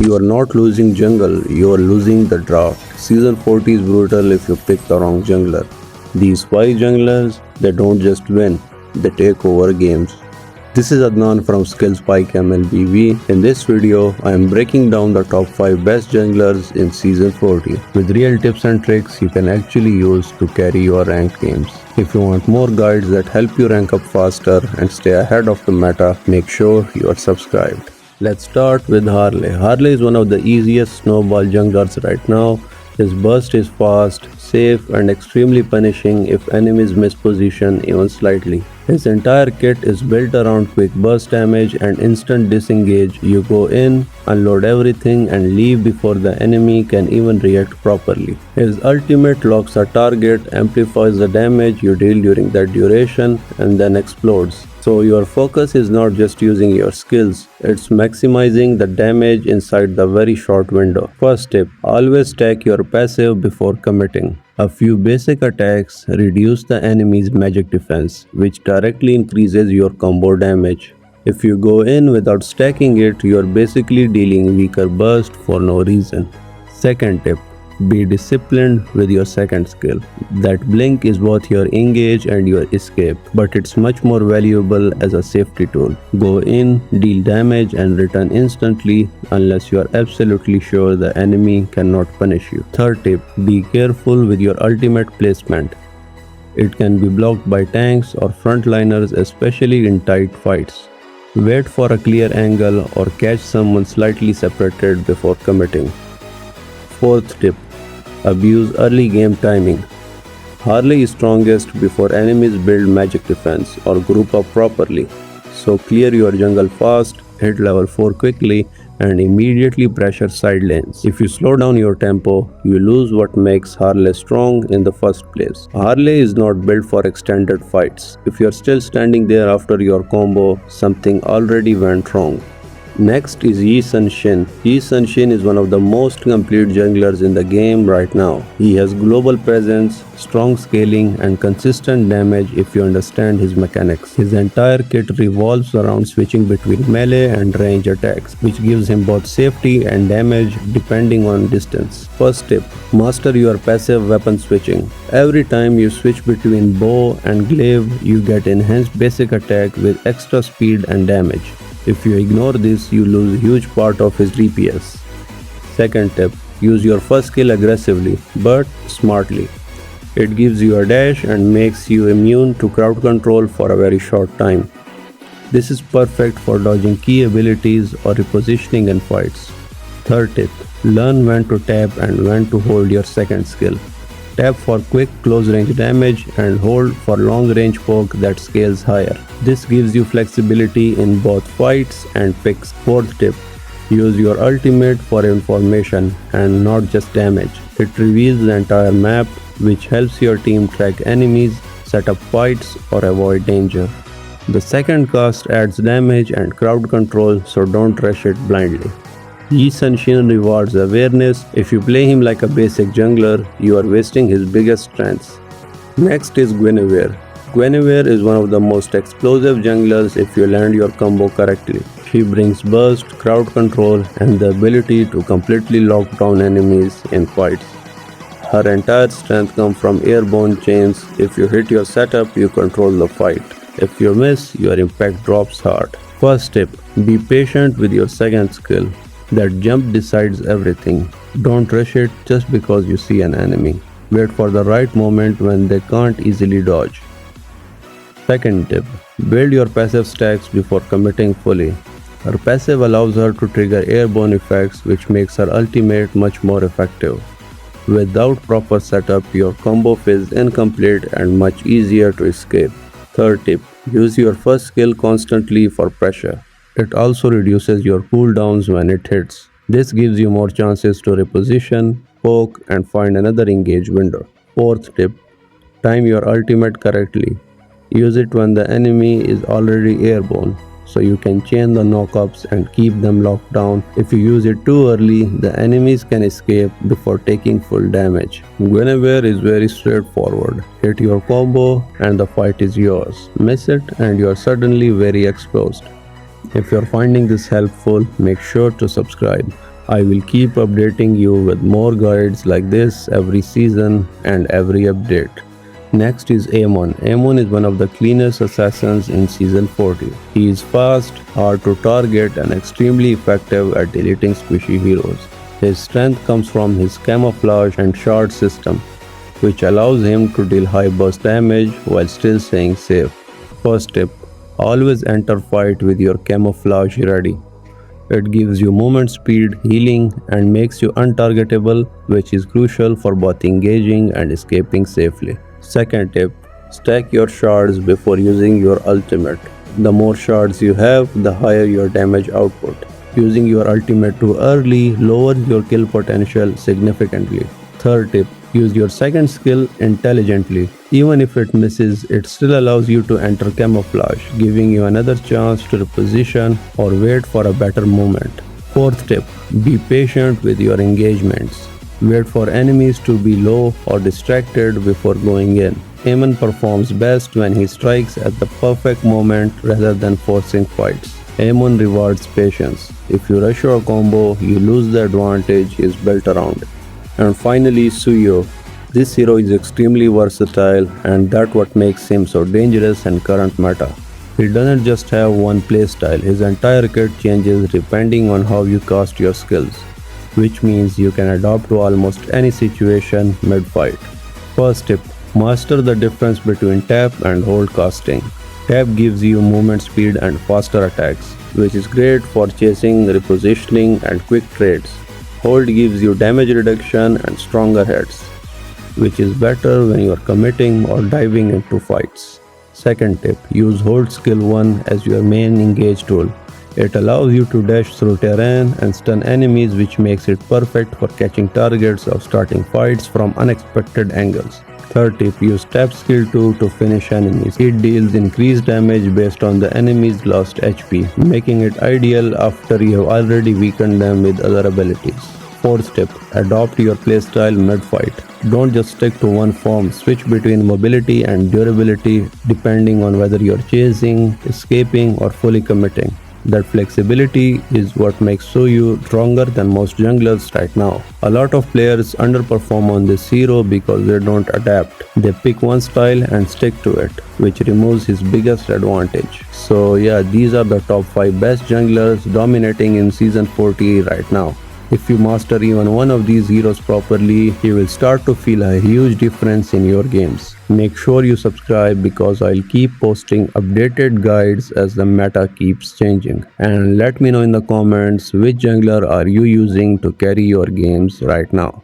You are not losing jungle, you are losing the draft. Season 40 is brutal if you pick the wrong jungler. These 5 junglers, they don't just win, they take over games. This is Adnan from SkillSpike MLBB. In this video, I am breaking down the top 5 best junglers in Season 40 with real tips and tricks you can actually use to carry your ranked games. If you want more guides that help you rank up faster and stay ahead of the meta, make sure you are subscribed. Let's start with Harley. Harley is one of the easiest snowball junglers right now. His burst is fast, safe and extremely punishing if enemies miss position even slightly. His entire kit is built around quick burst damage and instant disengage. You go in, unload everything and leave before the enemy can even react properly. His ultimate locks a target, amplifies the damage you deal during that duration and then explodes. So your focus is not just using your skills, it's maximizing the damage inside the very short window. First tip, always stack your passive before committing. A few basic attacks reduce the enemy's magic defense, which directly increases your combo damage. If you go in without stacking it, you are basically dealing weaker burst for no reason. Second tip, be disciplined with your second skill. That blink is both your engage and your escape, but it's much more valuable as a safety tool. Go in, deal damage and return instantly unless you are absolutely sure the enemy cannot punish you. Third tip, be careful with your ultimate placement. It can be blocked by tanks or frontliners, especially in tight fights. Wait for a clear angle or catch someone slightly separated before committing. Fourth tip, abuse early game timing. Harley is strongest before enemies build magic defense or group up properly. So clear your jungle fast, hit level 4 quickly and immediately pressure side lanes. If you slow down your tempo, you lose what makes Harley strong in the first place. Harley is not built for extended fights. If you are still standing there after your combo, something already went wrong. Next is Sun-shin. Sun-shin is one of the most complete junglers in the game right now. He has global presence, strong scaling and consistent damage if you understand his mechanics. His entire kit revolves around switching between melee and range attacks, which gives him both safety and damage depending on distance. First tip, master your passive weapon switching. Every time you switch between bow and glaive, you get enhanced basic attack with extra speed and damage. If you ignore this, you lose a huge part of his DPS. Second tip, use your first skill aggressively, but smartly. It gives you a dash and makes you immune to crowd control for a very short time. This is perfect for dodging key abilities or repositioning in fights. Third tip, learn when to tap and when to hold your second skill. Tap for quick close range damage and hold for long range poke that scales higher. This gives you flexibility in both fights and picks. Fourth tip, use your ultimate for information and not just damage. It reveals the entire map, which helps your team track enemies, set up fights or avoid danger. The second cast adds damage and crowd control, so don't rush it blindly. Sun-shin rewards awareness. If you play him like a basic jungler, you are wasting his biggest strengths. Next is Guinevere. Guinevere is one of the most explosive junglers if you land your combo correctly. She brings burst, crowd control and the ability to completely lock down enemies in fights. Her entire strength comes from airborne chains. If you hit your setup, you control the fight. If you miss, your impact drops hard. First tip, be patient with your second skill. That jump decides everything. Don't rush it just because you see an enemy. Wait for the right moment when they can't easily dodge. Second tip, build your passive stacks before committing fully. Her passive allows her to trigger airborne effects, which makes her ultimate much more effective. Without proper setup, your combo feels incomplete and much easier to escape. Third tip, use your first skill constantly for pressure. It also reduces your cooldowns when it hits. This gives you more chances to reposition, poke and find another engage window. Fourth tip, time your ultimate correctly. Use it when the enemy is already airborne, so you can chain the knockups and keep them locked down. If you use it too early, the enemies can escape before taking full damage. Guinevere is very straightforward. Hit your combo and the fight is yours. Miss it and you are suddenly very exposed. If you're finding this helpful, make sure to subscribe. I will keep updating you with more guides like this every season and every update. Next is Aamon. Aamon is one of the cleanest assassins in Season 40. He is fast, hard to target, and extremely effective at deleting squishy heroes. His strength comes from his camouflage and shard system, which allows him to deal high burst damage while still staying safe. First tip, always enter fight with your camouflage ready. It gives you movement speed, healing, and makes you untargetable, which is crucial for both engaging and escaping safely. Second tip, stack your shards before using your ultimate. The more shards you have, the higher your damage output. Using your ultimate too early lowers your kill potential significantly. Third tip, use your second skill intelligently. Even if it misses, it still allows you to enter camouflage, giving you another chance to reposition or wait for a better moment. Fourth tip, be patient with your engagements. Wait for enemies to be low or distracted before going in. Aamon performs best when he strikes at the perfect moment rather than forcing fights. Aamon rewards patience. If you rush your combo, you lose the advantage he is built around. And finally, Suyou. This hero is extremely versatile, and that's what makes him so dangerous in current meta. He doesn't just have one playstyle, his entire kit changes depending on how you cast your skills, which means you can adapt to almost any situation mid-fight. First tip, master the difference between tap and hold casting. Tap gives you movement speed and faster attacks, which is great for chasing, repositioning, and quick trades. Hold gives you damage reduction and stronger hits, which is better when you are committing or diving into fights. Second tip, use hold skill 1 as your main engage tool. It allows you to dash through terrain and stun enemies, which makes it perfect for catching targets or starting fights from unexpected angles. Third tip, use tap skill 2 to finish enemies. It deals increased damage based on the enemy's lost HP, making it ideal after you have already weakened them with other abilities. Fourth tip, adopt your playstyle mid-fight. Don't just stick to one form, switch between mobility and durability depending on whether you're chasing, escaping, or fully committing. That flexibility is what makes Suyou stronger than most junglers right now. A lot of players underperform on this hero because they don't adapt. They pick one style and stick to it, which removes his biggest advantage. So yeah, these are the top 5 best junglers dominating in Season 40 right now. If you master even one of these heroes properly, you will start to feel a huge difference in your games. Make sure you subscribe because I'll keep posting updated guides as the meta keeps changing. And let me know in the comments which jungler are you using to carry your games right now.